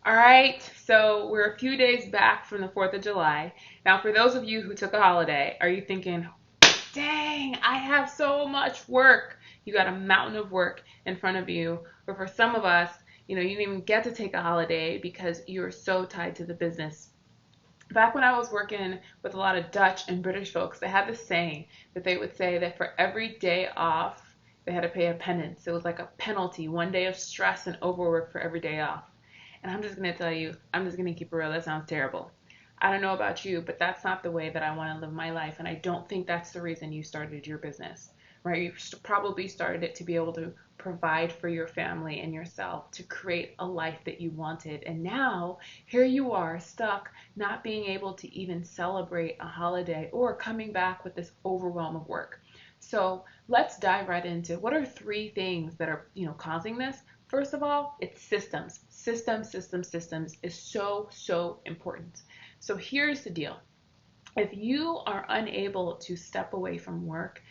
All right, so we're a few days back from the 4th of July. Now, for those of you who took a holiday, are you thinking, dang, I have so much work? You got a mountain of work in front of you. Or for some of us, you didn't even get to take a holiday because you were so tied to the business. Back when I was working with a lot of Dutch and British folks, they had this saying that they would say that for every day off, they had to pay a penance. It was like a penalty, 1 day of stress and overwork for every day off. And I'm just going to tell you, I'm just going to keep it real. That sounds terrible. I don't know about you, but that's not the way that I want to live my life. And I don't think that's the reason you started your business, right? You probably started it to be able to provide for your family and yourself, to create a life that you wanted. And now here you are stuck, not being able to even celebrate a holiday or coming back with this overwhelm of work. So let's dive right into what are three things that are, causing this. First of all, it's systems. Systems is so, so important. So here's the deal. If you are unable to step away from work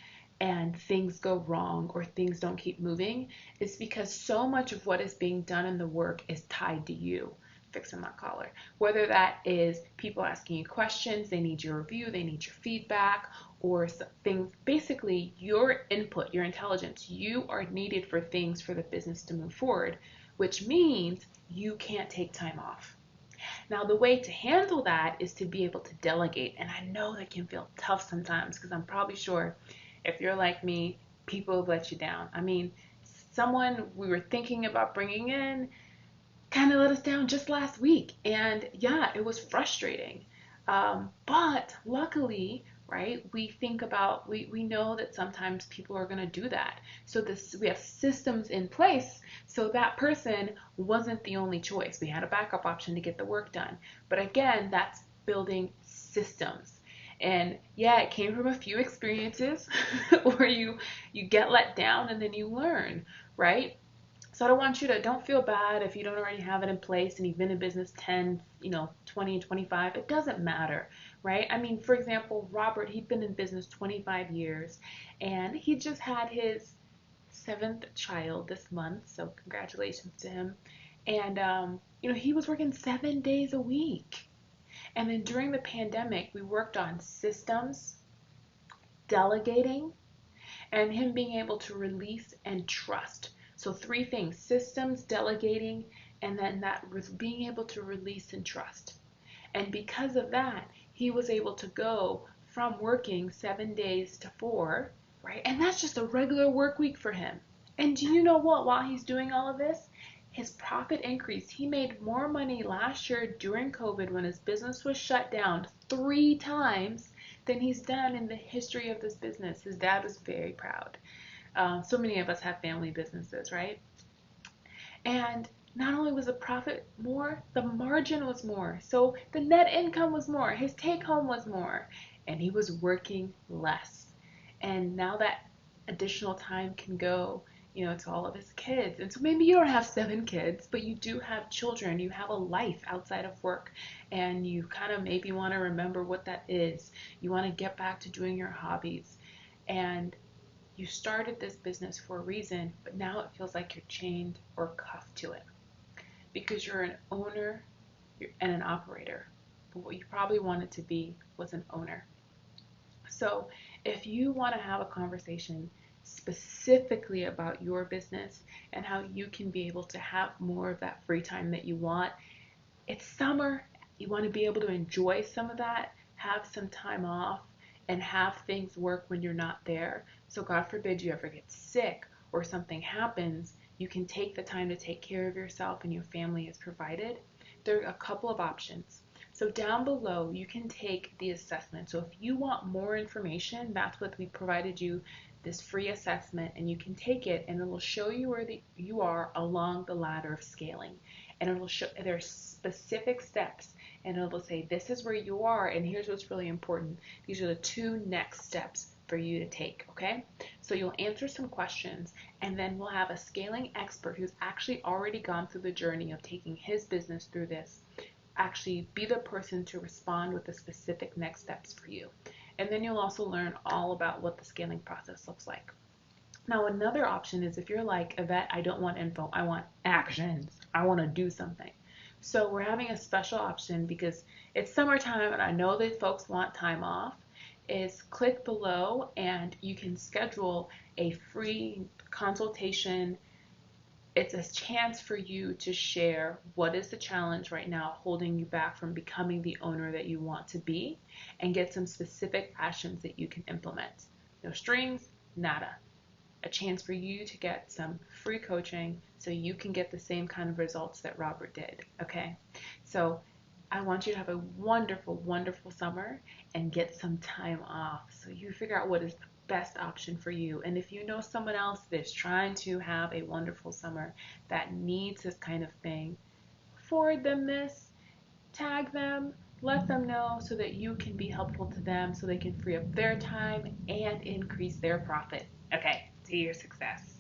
and things go wrong or things don't keep moving, it's because so much of what is being done in the work is tied to you fixing that collar. Whether that is people asking you questions, they need your review, they need your feedback, or things, basically your input, your intelligence, you are needed for things for the business to move forward, which means you can't take time off. Now, the way to handle that is to be able to delegate. And I know that can feel tough sometimes because I'm probably sure if you're like me, people have let you down. I mean, someone we were thinking about bringing in kind of let us down just last week. And yeah, it was frustrating. But luckily, right, we know that sometimes people are going to do that. So we have systems in place so that person wasn't the only choice. We had a backup option to get the work done. But again, that's building systems. And yeah, it came from a few experiences where you get let down and then you learn, right? So I don't want you to, don't feel bad if you don't already have it in place and you've been in business 10, 20, 25. It doesn't matter, right? I mean, for example, Robert, he'd been in business 25 years and he just had his seventh child this month. So congratulations to him. And, he was working 7 days a week. And then during the pandemic, we worked on systems, delegating, and him being able to release and trust. So three things: systems, delegating, and then that being able to release and trust. And because of that, he was able to go from working 7 days to four, right? And that's just a regular work week for him. And do you know what? While he's doing all of this, his profit increased. He made more money last year during COVID when his business was shut down 3 times than he's done in the history of this business. His dad was very proud. So many of us have family businesses, right? And not only was the profit more, the margin was more. So the net income was more. His take home was more. And he was working less. And now that additional time can go, to all of his kids. And so maybe you don't have 7 kids, but you do have children. You have a life outside of work. And you kind of maybe want to remember what that is. You want to get back to doing your hobbies. And you started this business for a reason, but now it feels like you're chained or cuffed to it because you're an owner and an operator. But what you probably wanted to be was an owner. So if you want to have a conversation specifically about your business and how you can be able to have more of that free time that you want, it's summer. You want to be able to enjoy some of that, have some time off, and have things work when you're not there. So God forbid you ever get sick or something happens, you can take the time to take care of yourself and your family is provided. There are a couple of options. So down below, you can take the assessment. So if you want more information, that's what we provided you, this free assessment, and you can take it and it will show you where you are along the ladder of scaling. And it will show there are specific steps and it will say this is where you are and here's what's really important. These are the 2 next steps for you to take, okay? So you'll answer some questions and then we'll have a scaling expert who's actually already gone through the journey of taking his business through this actually be the person to respond with the specific next steps for you. And then you'll also learn all about what the scaling process looks like. Now, another option is if you're like, Yvette, I don't want info, I want actions. I want to do something. So we're having a special option because it's summertime and I know that folks want time off. Is click below and you can schedule a free consultation. It's a chance for you to share what is the challenge right now holding you back from becoming the owner that you want to be and get some specific actions that you can implement. No strings, nada. A chance for you to get some free coaching so you can get the same kind of results that Robert did. Okay? So I want you to have a wonderful, wonderful summer and get some time off so you figure out what is the best option for you. And if you know someone else that's trying to have a wonderful summer that needs this kind of thing, forward them this, tag them, let them know so that you can be helpful to them so they can free up their time and increase their profit. Okay, to your success.